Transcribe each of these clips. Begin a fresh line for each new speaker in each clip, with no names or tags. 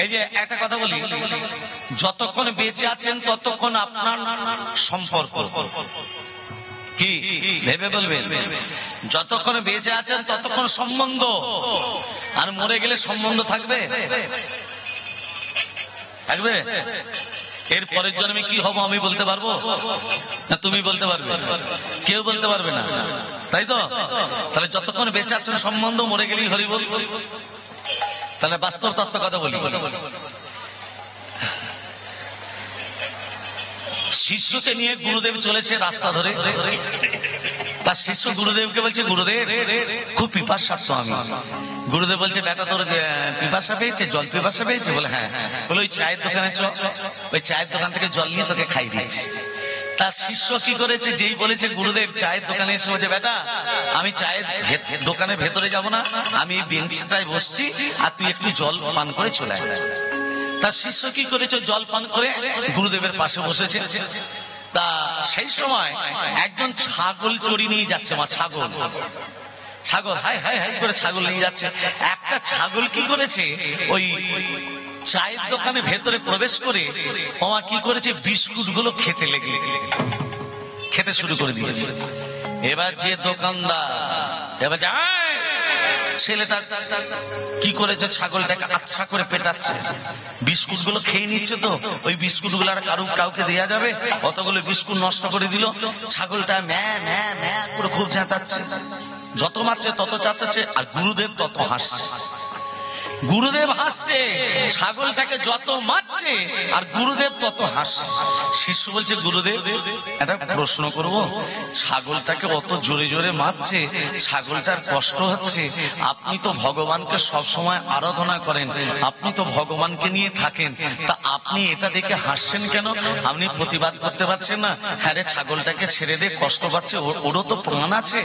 এই যে একটা কথা বলি, যতক্ষণ বেঁচে আছেন ততক্ষণ আপনার সম্পর্ক কি ভেবে বলবেন, যতক্ষণ বেঁচে আছেন ততক্ষণ সম্বন্ধ, আর মরে গেলে সম্বন্ধ থাকবে? থাকবে? এর পরের জন্মে কি হবো আমি বলতে পারবো না? তুমি বলতে পারবে? কেউ বলতে পারবে না, তাই তো? তাহলে যতক্ষণ বেঁচে আছেন সম্বন্ধ, মরে গেলেই হরি বল। তাহলে বাস্তব তত্ত্ব কথা বলি। শিষ্যকে নিয়ে গুরুদেব চলেছে রাস্তা ধরে, তার শিষ্য গুরুদেবকে বলছে, গুরুদেব খুব পিপাসার্থ আমি। গুরুদেব বলছে, বেটা তোর পিপাসা পেয়েছে, জল পিপাসা পেয়েছে? বলে হ্যাঁ। বলে ওই চায়ের দোকানে চ, ওই চায়ের দোকান থেকে জল নিয়ে তোকে খাই দিয়েছি। তার শিষ্য কি করেছে, যেই বলেছে গুরুদেব চায়ের দোকানে এসে বলছে, বেটা আমি চায়ের দোকানের ভেতরে যাব না, আমি বেঞ্চটায় বসছি, আর তুই একটু জল পান করে চলে আয়। তার শিষ্য কি করেছে, জল পান করে গুরুদেবের পাশে বসেছে। তা সেই সময় একজন ছাগল চড়ি নিয়ে যাচ্ছে, মা ছাগল, ছাগল হাই হাই হাই করে ছাগল নিয়ে যাচ্ছে। একটা ছাগল কি করেছে, ওই চায়ের দোকানে ভেতরে প্রবেশ করে ওমা কি করেছে, বিস্কুট গুলো খেতে শুরু করে দিয়েছে। এবার যে দোকানদার, এবার ছেলেটা কি করেছে, ছাগলটাকে আচ্ছা করে পেটাচ্ছে, বিস্কুট গুলো খেয়ে নিচ্ছে। তো ওই বিস্কুট গুলো আর কাউকে দেয়া যাবে? অতগুলো বিস্কুট নষ্ট করে দিল। ছাগলটা ম্যা ম্যা ম্যা করে খুব চেঁচাচ্ছে, যত মারছে তত চেঁচাচ্ছে, আর গুরুদেব তত হাসছে। গুরুদেব হাসছে, ছাগলটাকে যত মারছে আর গুরুদেব তত হাসছে। শিষ্য বলছে, গুরুদেব একটা প্রশ্ন করব, ছাগলটাকে অত জোরে জোরে মারছে, ছাগলটার কষ্ট হচ্ছে, আপনি তো ভগবানকে সব সময় আরাধনা করেন, আপনি তো ভগবানকে নিয়ে থাকেন, তা আপনি এটা দেখে হাসছেন কেন? আপনি প্রতিবাদ করতে পারছেন না? হ্যাঁ রে, ছাগলটাকে ছেড়ে দে, কষ্ট পাচ্ছে, ওরও তো প্রাণ আছে,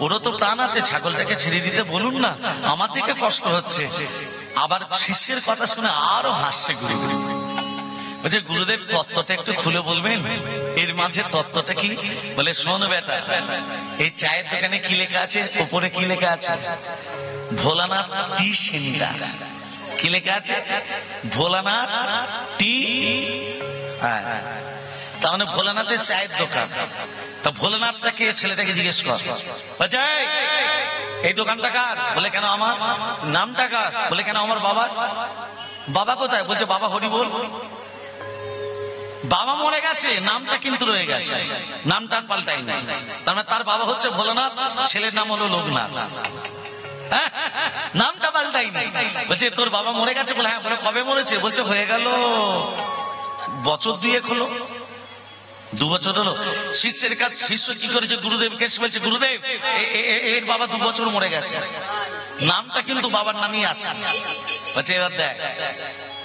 ওরও তো প্রাণ আছে, ছাগলটাকে ছেড়ে দিতে বলুন না, আমার দিকে কষ্ট হচ্ছে। আবার শিষ্যের কথা শুনে আরো হাসছে গুরুদেব। বলছে, গুরুদেব তত্ত্বটা একটু খুলে বলবেন, এর মাঝে তত্ত্বটা কি? বলে, শোন বেটা, এই চায়ের দোকানে কি লেখা আছে, উপরে কি লেখা আছে? ভোলানাথ টি সেন্টার। কি লেখা আছে? ভোলানাথ টি। তার মানে ভোলানাথের চায়ের দোকান। তা ভোলানাথটাকে, ছেলেটাকে জিজ্ঞেস কর, এই দোকানটা কার? বলে, কেন আমার? নামটা কার? বলে, কেন আমার বাবা। বাবা কোথায়? বলছে, বাবা হরি বল। বাবা মরে গেছে, নামটা কিন্তু রয়ে গেছে, নামটা পাল্টাই নাই। তার মানে তার বাবা হচ্ছে ভোলানাথ, ছেলের নাম হলো লোকনাথ, নামটা পাল্টাই নাই। বলছে, তোর বাবা মরে গেছে? বলে, হ্যাঁ। বলে, কবে মরেছে? বলছে, হয়ে গেল বছর 2 হলো, 2 বছর হলো। শিষ্যের কাছে শিষ্য কি করেছে, গুরুদেবকে বলছে, গুরুদেব এর বাবা 2 বছর মরে গেছে, নামটা কিন্তু বাবার নামই আছে। বলছে, এবার দেখ,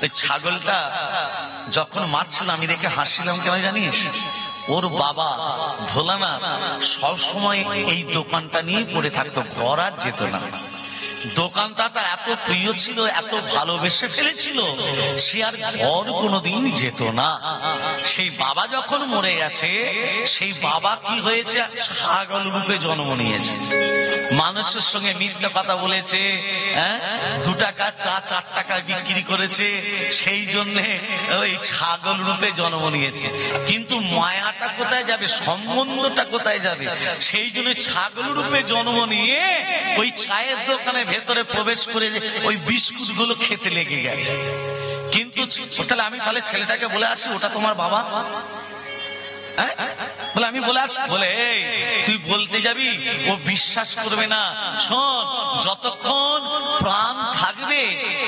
ওই ছাগলটা যখন মারছিল আমি দেখে হাসছিলাম কেন জানিস? ওর বাবা ভোলানাথ সব সময় এই দোকানটা নিয়ে পড়ে থাকতো, ঘর আর যেত না। দোকানটা তার এত প্রিয় ছিল, এত ভালোবেসে ফেলেছিল, সে আর ঘর কোনোদিন যেত না। সেই বাবা যখন মরে গেছে, সেই বাবা কি হয়েছে, ছাগল রূপে জন্ম নিয়েছে, মানুষের সঙ্গে মিথ্যা কথা বলেছে, 2 টাকা চা 4 টাকা বিক্রি করেছে, সেই জন্যে ওই ছাগল রূপে জন্ম নিয়েছে। কিন্তু মায়াটা কোথায় যাবে, সম্বন্ধটা কোথায় যাবে? সেই জন্য ছাগল রূপে জন্ম নিয়ে ওই চায়ের দোকানে ভেতরে প্রবেশ করে ওই বিস্কুট গুলো খেতে লেগে গেছে। কিন্তু তাহলে ছেলেটাকে বলে আসি, ওটা তোমার বাবা? বলে, আমি বলে আসি। বলে, তুই বলতে যাবি, ও বিশ্বাস করবে না। শোন, যতক্ষণ প্রাণ থাকবে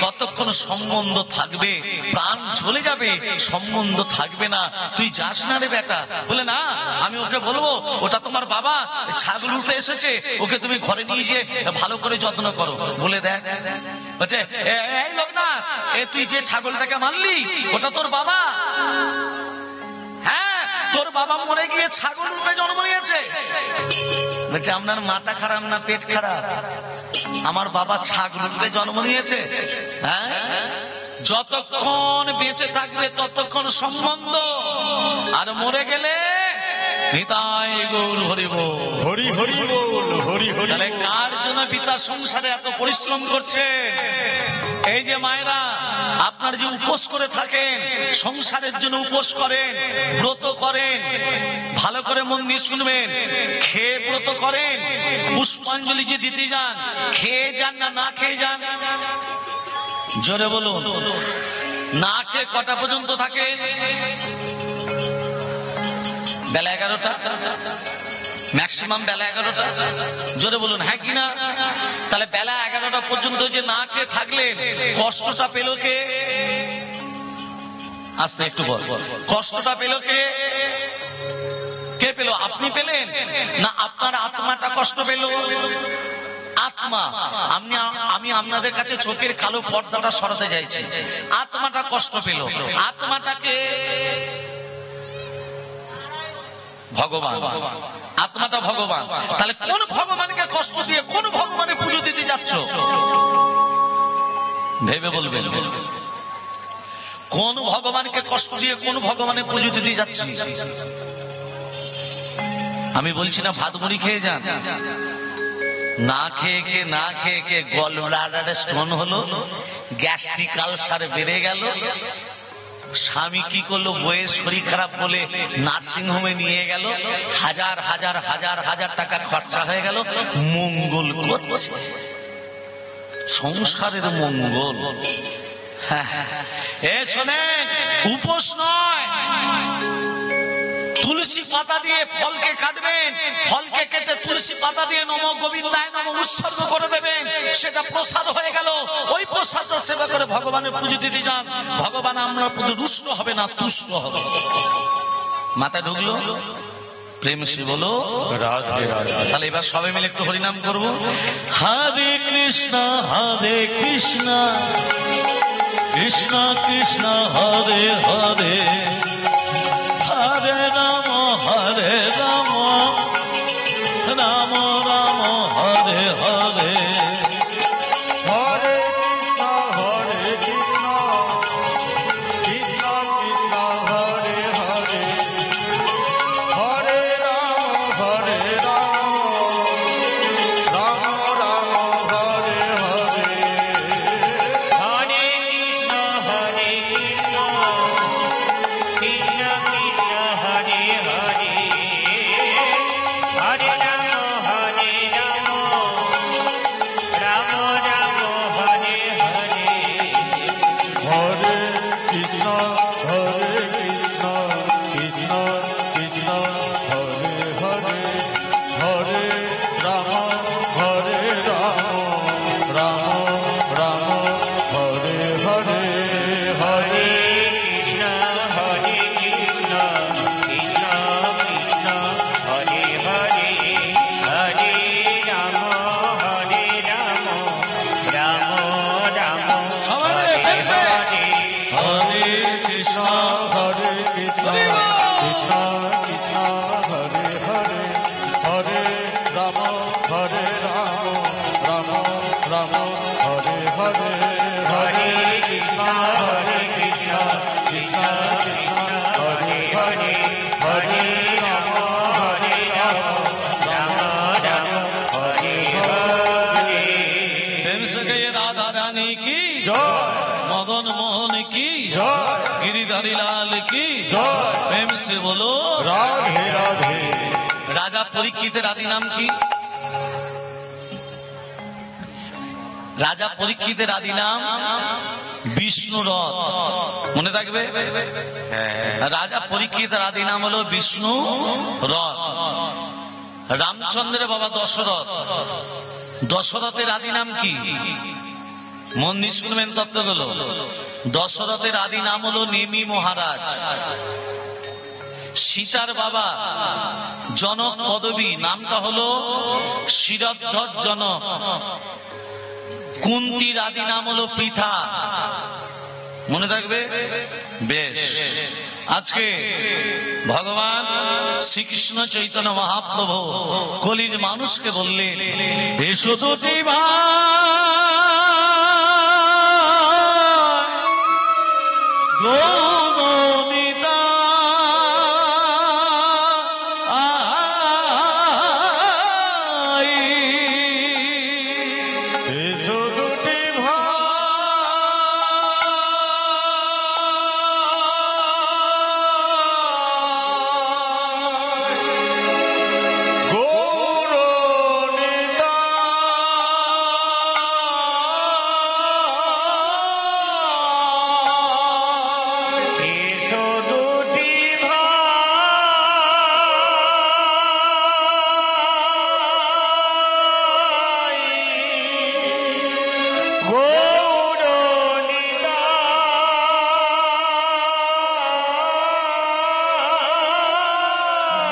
ততক্ষণ সম্বন্ধ থাকবে, প্রাণ চলে যাবে সম্বন্ধ থাকবে না, তুই যাস না রে বেটা। বলে, না, আমি ওকে বলবো, ওটা তোমার বাবা, ছাগল উঠে এসেছে, ওকে তুমি ঘরে নিয়ে গিয়ে ভালো করে যত্ন করো। বলে, দেখ, বলছে, এই লোক না, তুই যে ছাগলটাকে মারলি, ওটা তোর বাবা। হ্যাঁ, তোর বাবা মরে গিয়ে ছাগল রূপে জন্ম নিয়েছে। বলছে, আপনার মাথা খারাপ না পেট খারাপ? আমার বাবা ছাগল রূপে জন্ম নিয়েছে। হ্যাঁ, যতক্ষণ বেঁচে থাকবে ততক্ষণ সম্বন্ধ, আর মরে গেলে নিতাই গৌর হরি বল।
হরি হরি বল, হরি হরি।
তাহলে কার জন্য পিতা সংসারে এত পরিশ্রম করছে? এই যে মায়েরা, আপনার যে উপোস করে থাকেন, সংসারের জন্য উপোস করেন, ব্রত করেন, ভালো করে মন দিয়ে শুনবেন। খেয়ে ব্রত করেন, পুষ্পাঞ্জলি যে দিতে যান, খেয়ে যান না না খেয়ে যান? জোরে বলুন। না খেয়ে কটা পর্যন্ত থাকেন? বেলা 11টা, ম্যাক্সিমাম বেলা 11টা। জোরে বলুন হ্যাঁ কিনা? তাহলে বেলা 11টা পর্যন্ত যে না খেয়ে থাকলেন, কষ্টটা পেল কে? আস্তে একটু বল। কষ্টটা পেল কে? কে পেল? আপনি পেলেন না আপনার আত্মাটা কষ্ট পেল? আত্মা। আমি আপনাদের কাছে চোখের কালো পর্দাটা সরাতে চাইছি। আত্মাটা কষ্ট পেল। আত্মাটাকে ভগবান, আত্মাটা ভগবান। তাহলে কোন ভগবানকে কষ্ট দিয়ে কোন ভগবানের পুজো দিতে যাচ্ছ? ভেবে বলবেন। কোন ভগবানকে কষ্ট দিয়ে কোন ভগবানের পুজো দিতে যাচ্ছি? আমি বলছি না ভাত মুড়ি খেয়ে যান। না খেয়ে কে না খেয়ে কে গলব্লাডারে স্টোন হলো, গ্যাস্ট্রিক আলসার বেড়ে গেল। স্বামী কি করলো? বইয়ের শরীর খারাপ বলে নার্সিং হোমে নিয়ে গেল, হাজার হাজার হাজার হাজার টাকা খরচা হয়ে গেল। মঙ্গল করছে, সংসারের মঙ্গল। এ শোনেন, উপোস নয়, তুলসী পাতা দিয়ে ফলকে কাটবেন, ফলকে কেটে তুলসী পাতা দিয়ে নম গোবিন্দায় নম উৎসর্গ করে দেবেন, সেটা প্রসাদ হয়ে গেল। ওই প্রসাদটা সেবা করে ভগবানের পুজো দিতে যান। ভগবান আমরা প্রতি রুষ্ট হবে না, তুষ্ট হবে। মাথা ঢুকলো? প্রেম সে বলো
রাধে রাধে।
তাহলে এবার সবাই মিলে একটু হরিনাম করবো। হরে কৃষ্ণ কৃষ্ণ কৃষ্ণ হরে হরে, হরে রাম রাম রাম হরে হরে।
হরে কৃষ্ণ কৃষ্ণ কৃষ্ণ হরে হরে, হরে রাম রাম রাম হরে হরে।
হরে কৃষ্ণ কৃষ্ণ কৃষ্ণ হরে হরে, হরে রাম রাম রাম হরে হরে।
হরে কৃষ্ণ কৃষ্ণ কৃষ্ণ কৃষ্ণ হরে হরে, হরে রাম রাম রাম হরে হরে।
হরে কৃষ্ণ কৃষ্ণ কৃষ্ণ কৃষ্ণ হরে হরে, হরে রাম রাম রাম
সবাই মিলে
হরে
পেন্সে।
হরে।
হরে কৃষ্ণ কৃষ্ণ কৃষ্ণ কৃষ্ণ হরে হরে, হরে রাম রাম রাম হরে হরে।
হরে কৃষ্ণ কৃষ্ণ কৃষ্ণ কৃষ্ণ হরে হরে, হরে রাম রাম রাম হরে হরে।
প্রেম से गए राधा रानी की
জয়
मदन मोहन की
জয়,
गिरिधारी लाल की
জয়।
प्रेम से बोलो।
রাধে রাধে।
রাজা পরীক্ষিতের আদি নাম কি? রাজা পরীক্ষিতের আদি নাম বিষ্ণুরথ। মনে থাকবে? রাজা পরীক্ষিতের আদি নাম হলো বিষ্ণু রথ। রামচন্দ্রের বাবা দশরথ, দশরথের আদি নাম কি? মন দিয়ে শুনবেন তত্ত্বগুলো। দশরথের আদি নাম হলো নেমি মহারাজ। সীতার বাবা জনক পদবী, নামটা হলো শিরধ্বজ জনক। কুন্তির আদি নাম হলো পৃথা। মনে থাকবে? বেশ। আজকে ভগবান শ্রীকৃষ্ণ চৈতন্য মহাপ্রভু কলির মানুষকে বললেন, এসো দুটি ভাই গৌরমিতা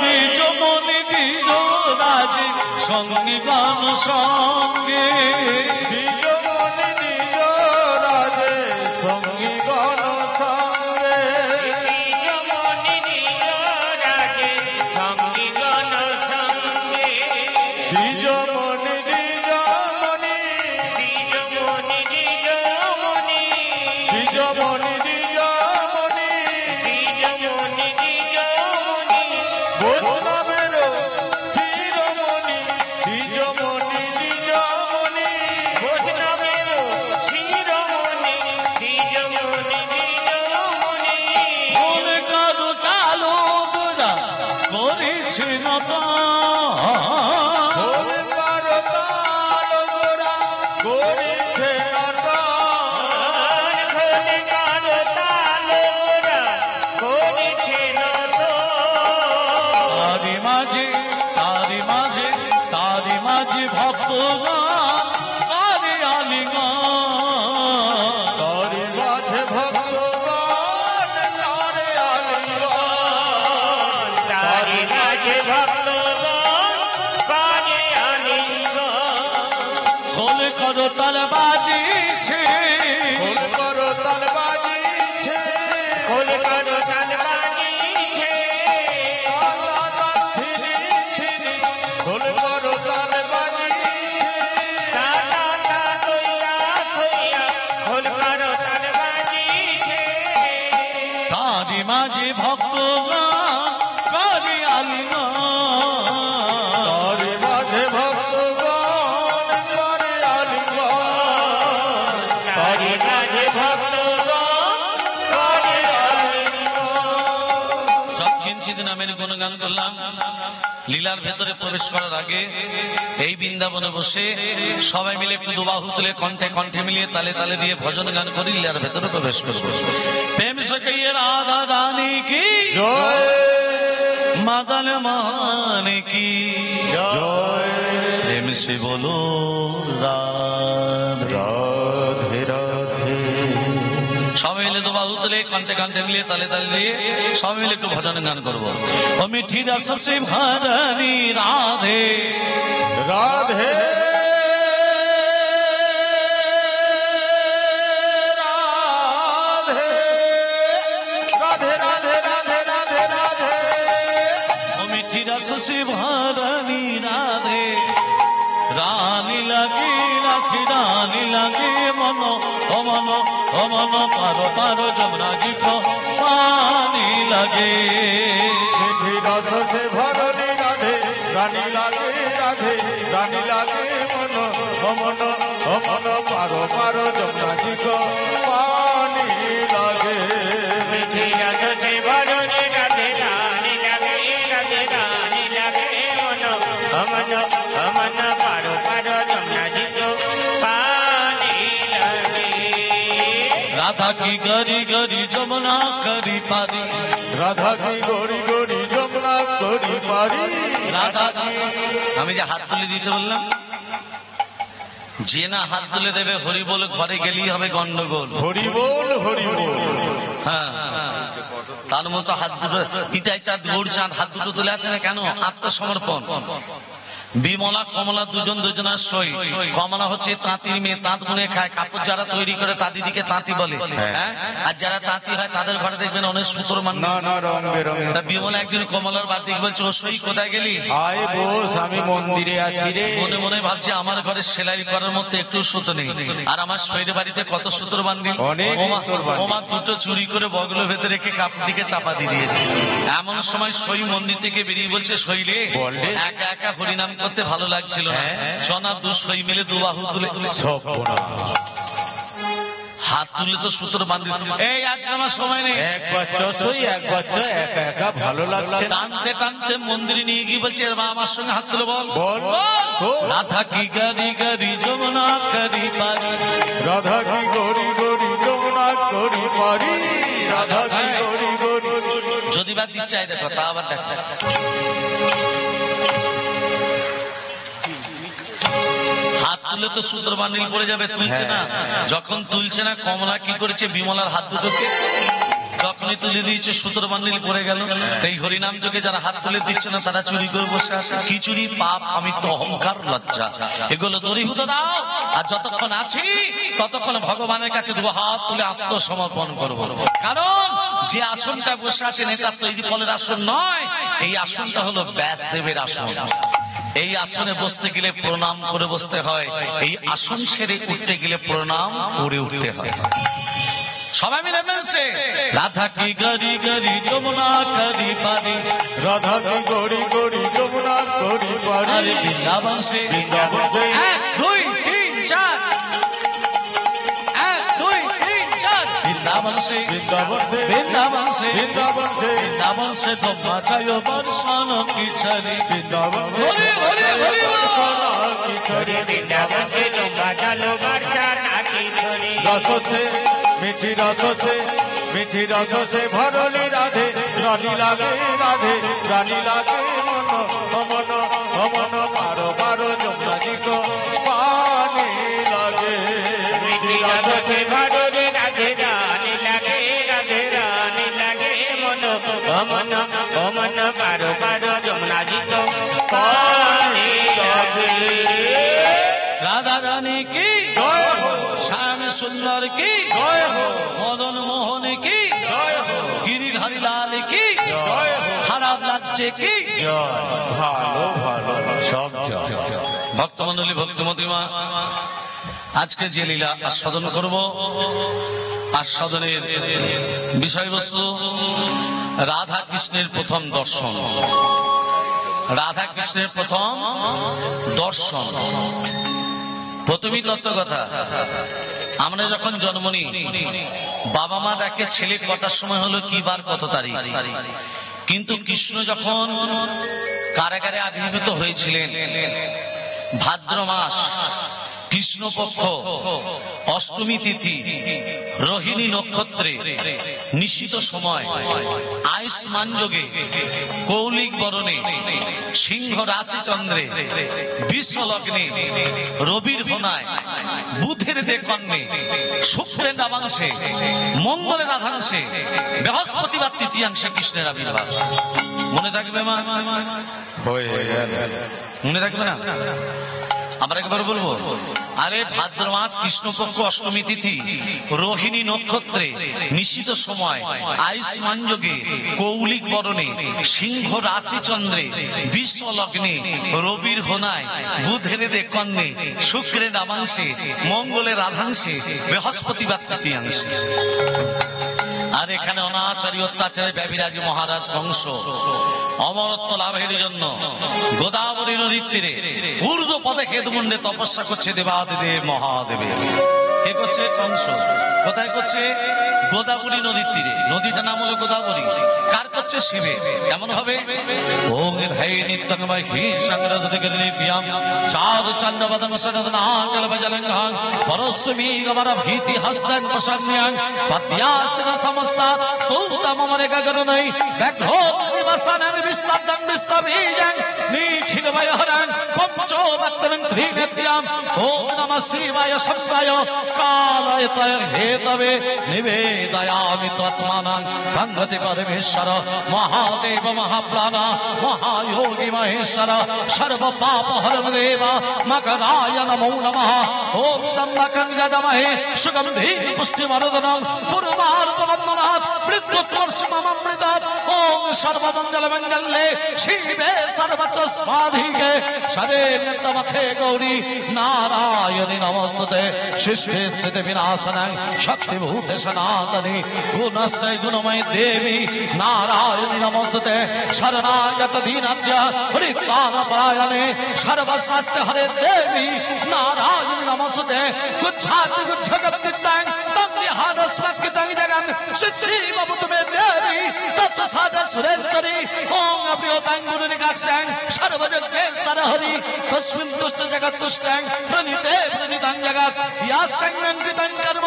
দ্বিজমণি দ্বিজ রাজে সঙ্গী গান সঙ্গে
দ্বিজমণি দ্বিজ রাজে সঙ্গী গণ সঙ্গে
দ্বিজমণি দ্বিজ রাজে সঙ্গীগণ সঙ্গে
দ্বিজমণি দ্বিজমণি
দ্বিজমণি দ্বিজমণি
দ্বিজমণি দ্বিজমণি
দ্বিজমণি দ্বিজমণি
বৈষ্ণবের শিরোমণি দ্বিজমণি দ্বিজমণি
বৈষ্ণবের শিরোমণি দ্বিজমণি দ্বিজমণি
মনে কারো কালো গোরা করেছে নত
ভোলে কারো তাল গোরা করেছে নাটক
খোলে কালো তাল গোরা করেছে নত
তারি মাঝে ভক্তগণ করে আলিঙ্গন
তরি মাঝে ভক্তগণ তারে আলিঙ্গন
তারি মাঝে ভক্তগণ করে আলিঙ্গন
খোলে করো তার বাজিছে
খোল করো তাল বাজিছে
খোল করো তাল বাজিছে
থিরি থিরি খোল করো তাল বাজিছে
তা তা তা তৈয়া তৈয়া খোল করো তাল বাজিছে
তারি মাঝে ভক্তগণ করে আলিঙ্গন
তরি মাঝে ভক্তগণ করে আলিঙ্গন
তারি মাঝে ভক্তগণ করে আলিঙ্গন
যৎকিঞ্চিৎ নামের গুণগান করলাম। লীলার ভেতরে প্রবেশ করার আগে এই বৃন্দাবনে বসে সবাই মিলে একটু দুবাহু তুলে কণ্ঠে কণ্ঠে মিলিয়ে তালে তালে দিয়ে ভজন গান করে লীলার ভেতরে প্রবেশ করবো। প্রেম সে কইয়ে রাধা রানী কি
জয়
মদন মোহন কি
জয়
প্রেম সে বলো রাধা।
রাধে রাধে
সবাই মিলে দুবাহু তুলে কণ্ঠে কণ্ঠে মিলিয়ে তালে তালে দিয়ে সবাই মিলে একটু ভজন গান করবো। ও মিঠি রস সে ভরণী রাধে
রাধে রাধে রাধে রাধে রাধে রাধে রাধে
ও মিঠি রস সে ভরণী রাধে রানী লাগে রাখি রানী লাগে মন ও মন ও মন পারো পারো যমুনা জি কো পানি লাগে
মিঠি রস সে ভরণী রাধে রানী লাগে রাধে রানী লাগে মন অমন অমন পারো পারো যমুনা জি কো পানি লাগে
মিঠি রস সে ভরণী রাধে রানী লাগে রাধে রানী লাগে মন অমন অমন পারো পারো যমুনা জি কো পানি লাগে
রাধা কি গরি গরি যমুনা করি পারি
রাধা কি গরি গরি যমুনা করি পারি
রাধা কি আমি যে হাত তুলে দিতে বললাম যে না হাত তুলে দেবে হরি বল ঘরে গেলেই হবে গন্ডগোল।
হরি বল হরি বল
হ্যাঁ তার মতো হাত দুটো ইটাই চাঁদ গৌর চাঁদ হাত দুটো তুলে আছে না কেন? আত্মসমর্পণ। বিমলা কমলা দুজন দুজনার সই। কমলা হচ্ছে তাঁতির মেয়ে, তাঁত বুনে খায়, কাপড় যারা তৈরি করে তা দিদিকে তাঁতি বলে। হ্যাঁ আর যারা তাঁতি হয় তাদের ঘরে দেখবেন অনেক সুতোর মান।
নানা রং বেরঙের
তা বিমলা একদিন কমলার বাদ দিকে বলছে, ও সই কোথায় গেলি?
আয় বস আমি মন্দিরে আছি রে।
মনে মনে ভাবছে আমার ঘরে সেলাই করার মধ্যে একটু সুতো নেই, আর আমার শরীরের বাড়িতে কত সুতোর বান্ডিল।
অনেক সুতোর বান্ডিল।
ওমা দুটো চুরি করে বগলের ভেতরে রেখে কাপড়টিকে চাপা দিয়ে দিয়েছে। এমন সময় সই মন্দির থেকে বেরিয়ে বলছে, সইলে
বল রে।
একা একা হরিনাম করতে ভালো লাগছিল না, জনা দু সই মিলে দু বাহু তুলে
সব বোনা
হাত তুলে তো সুতোর বান্ডিল। এই আজকে আমার সময় নেই।
এক বাচ্চা সই এক বাচ্চা একা একা ভালো লাগছে না।
টানতে টানতে মন্দিরে নিয়ে গিয়ে বলছে, এর মা আমার সঙ্গে হাত তুলে বল
বল তো।
রাধা কি গারি গারি যমুনা করি পারি।
রাধা কি গরি গরি যমুনা করি পারি। রাধা কি গরি গরি
যদি বা দিচ্ছে এই দেখো, তা আবার দেখ। হাত তুলে তো সুতোর বান্ডিল পড়ে যাবে, তুলছে না। যখন তুলছে না, কমলা কি করেছে, বিমলার হাত দুটোকে যখন যখনই তুলে দিয়েছে সুতোর বান্ডিল পড়ে গেল। এই হরিনাম যোগে যারা হাত তুলে দিচ্ছে না তারা চুরি করে বসে আছে। কি চুরি? পাপ, আমি তো অহংকার, লজ্জা, এগুলো দূরীভূত দাও। আর যতক্ষণ আছি ততক্ষণ ভগবানের কাছে দু হাত তুলে আত্মসমর্পণ করবো। কারণ যে আসনটা বসে আছেন এটা তৈরি ফলের আসন নয়, এই আসনটা হলো ব্যাসদেবের আসন। এই আসনে বসতে গেলে প্রণাম করে বসতে হয়, এই আসন ছেড়ে উঠতে গেলে প্রণাম করে উঠতে হয়। সবাই মিলে বলছে রাধা কি গরি গরি যমুনা করি পারি,
রাধা কি গড়ি গড়ি যমুনা করি পারি,
আরে বৃন্দাবন সে,
বৃন্দাবন সে,
1 2 3 4, 1 2 3 4, বৃন্দাবন সে,
বৃন্দাবন সে,
বৃন্দাবন সে,
বৃন্দাবন সে,
বৃন্দাবন সে তোমা চায় বর্ষণ কি ছড়ি,
বৃন্দাবন সে,
হরি হরি হরি
সোনা কি ছড়ি,
বৃন্দাবন সে তোমরা চলো বর্ষা নাকি ধরে।
রস সে মিঠি রস সে, মিঠি রস সে ভরলি রাধে, রানী লাগে রাধে, রানী লাগে মন, মন মন পারো পারো যমুনা দিগো পানি লাগে।
মিঠি রস সে ভরলি রাধে, রানী লাগে রাধে, রানী লাগে মন, মন মন পারো পারো যমুনা দিগ পানি লাগে।
রাধা রানী কি
জয় হো,
শ্যাম সুন্দর কি
জয় হো,
মদন মোহন কি
জয় হো,
গিরিধারী লাল কি
জয় হো,
খারাপ লাগছে কি
জয়, ভালো ভালো সব জয়।
ভক্তমন্ডলী, ভক্তিমতিমা, আজকে যে লীলা আস্বাদন করব, আস্বাদনের বিষয়বস্তু রাধা কৃষ্ণের প্রথম দর্শন। রাধা কৃষ্ণের প্রথম দর্শন। প্রথমই তত্ত্ব কথা, আমরা যখন জন্ম নিই বাবা মা দেখে ছেলে কটার সময় হলো, কি বার কত তারিখ। কিন্তু কৃষ্ণ যখন কারাগারে আবির্ভূত হয়েছিলেন, ভাদ্র মাস কৃষ্ণপক্ষ অষ্টমী তিথি রোহিণী নক্ষত্রে নিশিত সময় আয়ুষ্মান যোগে কৌলিক বরণে সিংহ রাশি চন্দ্রে বিশ্ব লগ্নে রবির হোনায় বুধের দেকন্যে শুক্রের নামাংশে মঙ্গলের আধাংশে বৃহস্পতিবার তৃতীয়াংশে কৃষ্ণের আবির্ভাব। মনে থাকবে মা?
হয়ে গেল,
মনে থাকবে না? আমরা একবার বলবো, আরে ভাদ্র মাস কৃষ্ণপক্ষ অষ্টমী তিথি রোহিণী নক্ষত্রে নিশিত সময় আয়ুষ্মান যোগে কৌলিক বরণে সিংহ রাশি চন্দ্রে বিশ্ব লগ্নে রবির হোনায় বুধের দেকন্যে শুক্রের নামাংশে মঙ্গলের আধাংশে বৃহস্পতিবার তৃতীয়াংশে। আর এখানে অনাচারী অত্যাচারে ব্যবিরাজী মহারাজ কংস অমরত্ব লাভের জন্য গোদাবরী নদীর তীরে ঊর্ধ্ব পদে খেদমুন্ডে তপস্যা করছে দেবাদিদেব মহাদেবে। কে করছে? কংস। কোথায় করছে? গোদাবরী নদীর তীরে। নদীটার নাম হলো গোদাবরী। কার করছে? শিবে। কেমন হবে? ওং ধাই নিত্যন্ময় হি সংগ্রহদিকে নিপিয়াম চার চন্দ্রবদন সরদনাগল বজলঙ্ঘাং পরস্মি গমর ভীতি হস্তং প্রসন্যাং পদ্যাসন সমস্ত সৌতমমরে গগরনৈ ব্যাঘ্রোত নিবাসনং বিশ্বদং বিশ্ববীজং নিখিল ভয়হরং পঞ্চো ভক্তং ত্রিনেত্যাম ওম নমঃ শিবায় শব্দায় কালয়তয় হেতবে নিবেদয়ামি তৎমানং ভঙ্গতি পরমেশ্বর মহাদেব মহাপ্রাণ মহায়োগী মহেশ্বর সর্ব পাপ হরণ দেব মকরায় নমো নমঃ ওম তম্বকং যজমহে সুগন্ধি পুষ্টিবর্ধনং পূর্বার্পণনাথ মৃত্যুকর্ষমমৃতাৎ ওম সর্বমঙ্গল মঙ্গলে শিবে সর্বত্র স্বাধিকে শরণ্যতমখে গৌরী নারায়ণী নমস্তুতে সৃষ্টি স্থিতি বিনাশনং শক্তিভূতে সনাতনী গুণস্যৈ গুণময়ী দেবী নারায়ণী নমস্তুতে শরণাগত দীনার্য পরিত্রাণপরায়ণে সর্বশাস্ত্র হরে দেবী নারায়ণী নমস্তুতে গুচ্ছাতি গুচ্ছগপ্তিত্বং তন্নিহারস্মৎকৃতং জগন সিদ্ধি বভূতমে দেবী তত্সাদ সুরেশ্বরী ওং অপ্রিয়তাং গুরুনিকাক্ষং সর্বযজ্ঞেশ্বর হরি তস্মিন তুষ্ট জগৎ তুষ্টং প্রণীতে প্রণীতং জগৎ ইয়া সংগং কৃতং কর্ম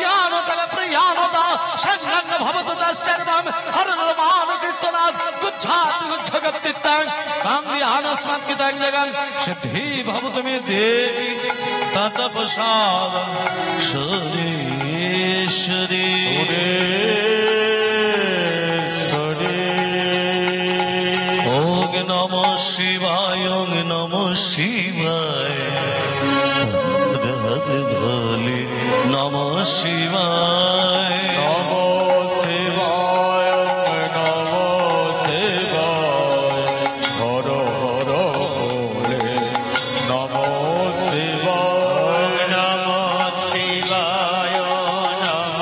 ইয়ানতল প্রিয়ানতা সংগং ভবতু তৎসর্বং হরনরমান কীর্তনাৎ গুচ্ছাতি গুচ্ছগপ্তিত্বং কাঙ্গিয়ানস্মৎকৃতং জগন সিদ্ধি ভবতুমে দেবী তৎপ্রসাদ সুরেশ্বরী। নম শিবায় নম শিবায় হরে হরে বলে নম শিবায়
নম শিবায় নম শিবায় হর হর বলে নম শিবায়
নম শিবায় নম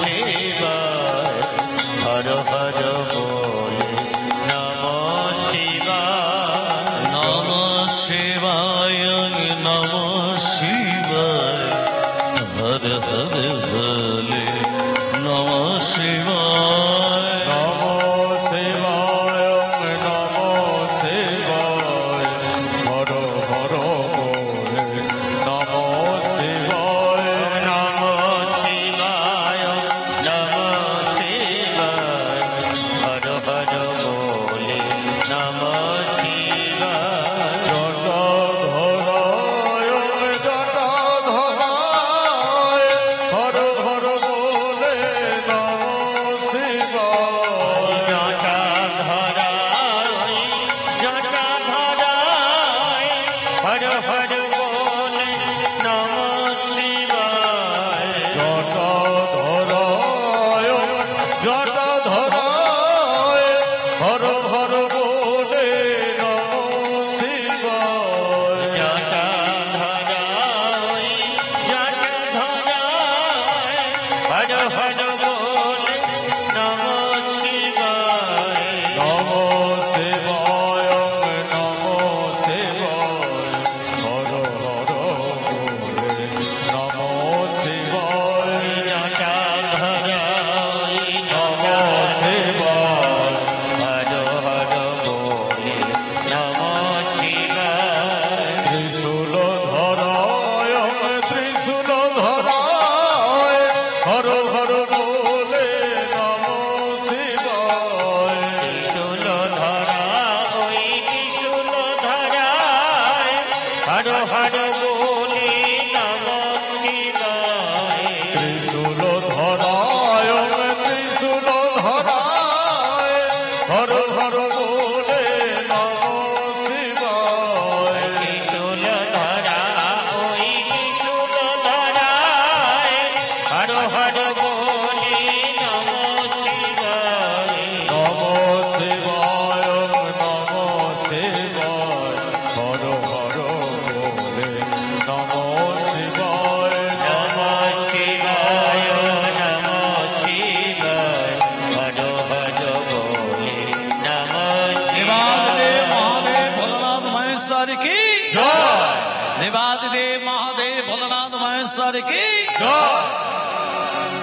শিবায় হর হর বলে নম শিবায়
নম শিবায় নম শিবায় হর হর বলে নম শিবায়
নম শিবায় নম শিবায় হর হর বলে নম শিবায়
নম শিবায় নম শিবায় হর হর বলে নম শিবায়
জটাধরায় জটাধরায় হর হর বলে নম শিবায়
জটাধরায় জটাধরায় হর হর বলে নম শিবায়
জটাধরায় জটাধরায় হর হর বলে নম শিবায়
জটাধরায় জটাধরায় হর হর বলে নম শিবায়
নম শিবায় নম শিবায় হর হর বলে নম শিবায়
জটাধরায়
নম শিবায়
হর হর বলে নম শিবায়
ত্রিশূল ধরায় ত্রিশূল ধরায় হর হর বলে নম শিবায়
ত্রিশূল ধরা ওই ত্রিশূল ধরায় হর হর বলে নম শিবায়
ত্রিশূল ধরায় ত্রিশূল ধরায় হর হর বলে নম শিবায়
ত্রিশূল ধরা ওই ত্রিশূল ধরায় হর হর বলে নম শিবায়
নম শিবায় নম শিবায় হর হর বলে নম শিবায়
নম শিবায় নম শিবায় হর হর বলে নম
দেবাদিদেব
শিবায়
মহাদেব ভোলানাথ মহেশ্বর কি
জয়
দেবাদিদেব মহাদেব ভোলানাথ মহেশ্বর কি
জয়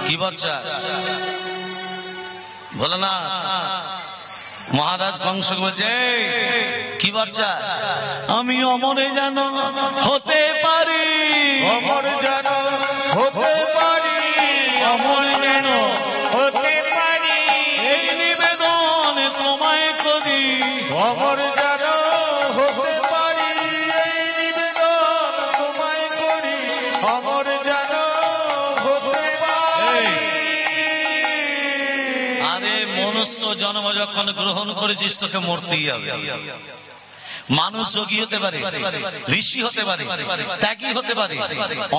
কি বলছা ভোলানাথ মহারাজ কংস বলছে কি বলছা আমি অমরে যেন হতে পারি
অমর যেন হতে পারি
অমর যেন
হতে পারি
এই নিবেদন তোমায় করি
অমর যেন হতে পারি এই নিবেদন তোমায় করি অমর যেন হতে পারি
আরে মনুষ্য জন্ম যখন গ্রহণ করেছিস তোকে মরতেই হবে মানুষ যোগী হতে পারে ঋষি হতে পারে ত্যাগী হতে পারে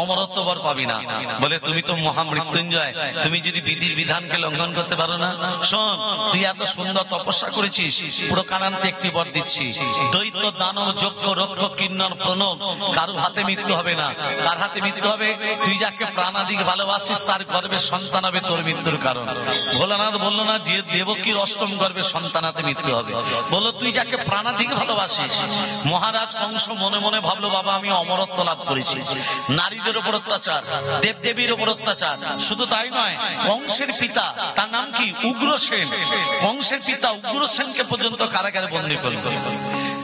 অমরত্ব বর পাবি না বলে তুমি তো মহামৃত্যুঞ্জয় তুমি যদি বিধির বিধানকে লঙ্ঘন করতে পারো না শোন তুই এত সুন্দর তপস্যা করেছিস পুরো কানান্তে একটি বর দিচ্ছি দৈত্য দানব যজ্ঞ রক্ষ কিন্নর প্রণব কারো হাতে মৃত্যু হবে না কার হাতে মৃত্যু হবে তুই যাকে প্রাণাদিক ভালোবাসিস তার গর্ভে সন্তান হবে তোর মৃত্যুর কারণ ভোলানাথ বললো না যে দেবকীর অষ্টম গর্ভে সন্তানাতে মৃত্যু হবে বললো তুই যাকে প্রাণাদিক ভালোবাসিস মহারাজ কংস মনে মনে ভাবলো বাবা আমি অমরত্ব লাভ করেছি নারীদের উপর অত্যাচার দেবদেবীর উপর অত্যাচার শুধু তাই নয় কংসের পিতা তার নাম কি উগ্রসেন কংসের পিতা উগ্রসেনকে পর্যন্ত কারাগারে বন্দী করল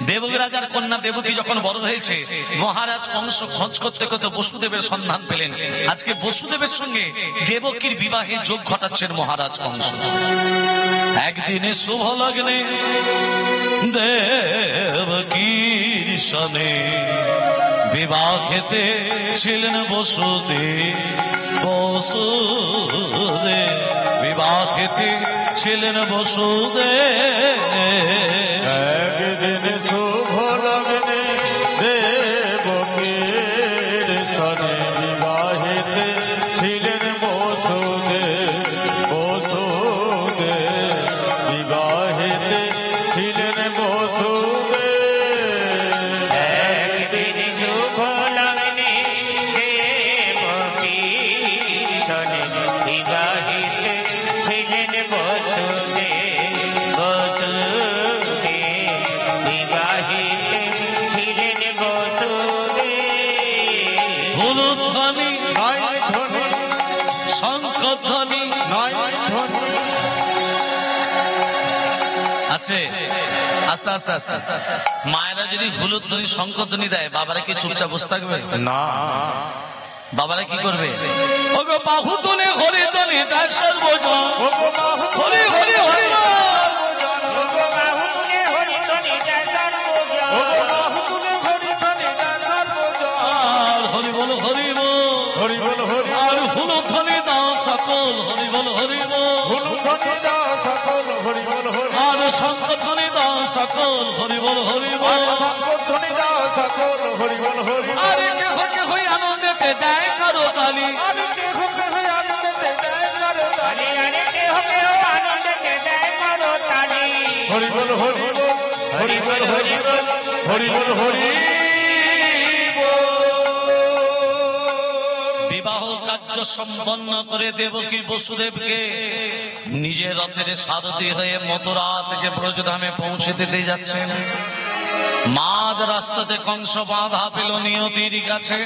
দেবকী রাজার কন্যা দেবকী যখন বড় হয়েছে মহারাজ কংস খোঁজ করতে করতে বসুদেবের সন্ধান পেলেন আজকে বসুদেবের সঙ্গে দেবকীর বিবাহে যোগ ঘটাচ্ছেন মহারাজ কংস একদিনে শুভ লগ্নে দেবকীর সনে বিবাহেতে ছিলেন বসুদেব বিবাহেতে ছিলেন বসুদেব
একদিনে
হুলুধ্বনি
নয় ধ্বনি
শঙ্খধ্বনি
নয় ধ্বনি।
আছে আস্তে আস্তে আস্তে আস্তে। মায়েরা যদি হুলুধ্বনি শঙ্খধ্বনি দেয়, বাবারা কি চুপচাপ বসে থাকবে?
না,
বাবারা কি করবে? ওগো বাহু তুলে হরি ধ্বনি দেয় সর্বজন,
ওগো বাহু
হরি হরি হরি
ওগো বাহু তুলে হরি ধ্বনি দেয় সর্বজন।
ওগো বাহু তুলে হরি ধ্বনি দেয় সর্বজন।
আর হরি বল হরি বল,
হরি বল হরি
আর হুলুধ্বনি দাও সকল, হরি বল হরি বল।
হুলুধ্বনি দাও সকল, হরি বল হরি
আর শঙ্খধ্বনি দাও সকল, হরি বল হরি বল।
শঙ্খধ্বনি দাও সকল, হরি বল হরি
আর কেহ কেহ আনন্দেতে দেয় কারো তালি,
আমি কেহ কেহ আনন্দেতে দেয় কারো তালি।
আরে আরে কেহ কেহ আনন্দে দেয় কারো তালি।
হরি বল হরি বল, হরি বল হরি বল, হরি বল হরি বল।
বিবাহ কার্য সম্পন্ন করে দেবকী বসুদেবকে নিজের রথের সারথি হয়ে মথুরা থেকে ব্রজধামে পৌঁছে দিতে যাচ্ছেন। মাঝ রাস্তাতে কংস বাধা পেল নিয়তির কাছে।